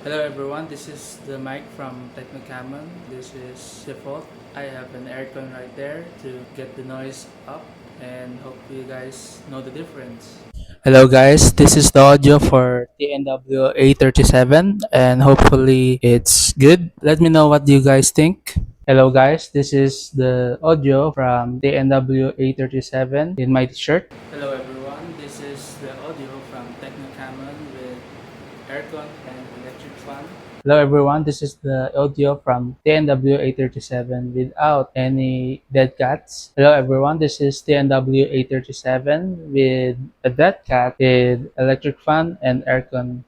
Hello everyone, this is the mic from Tnw. This is the fault. I have an aircon right there to get the noise up and hope you guys know the difference. Hello guys, this is the audio for Tnw A37 and hopefully it's good. Let me know what you guys think. Hello guys, this is the audio from Tnw A37 in my t-shirt. Hello everyone, this is the audio from Tnw with aircon and electric fan. Hello everyone, this is the audio from Tnw A37 without any dead cats. Hello everyone, this is Tnw A37 with a dead cat with electric fan and aircon.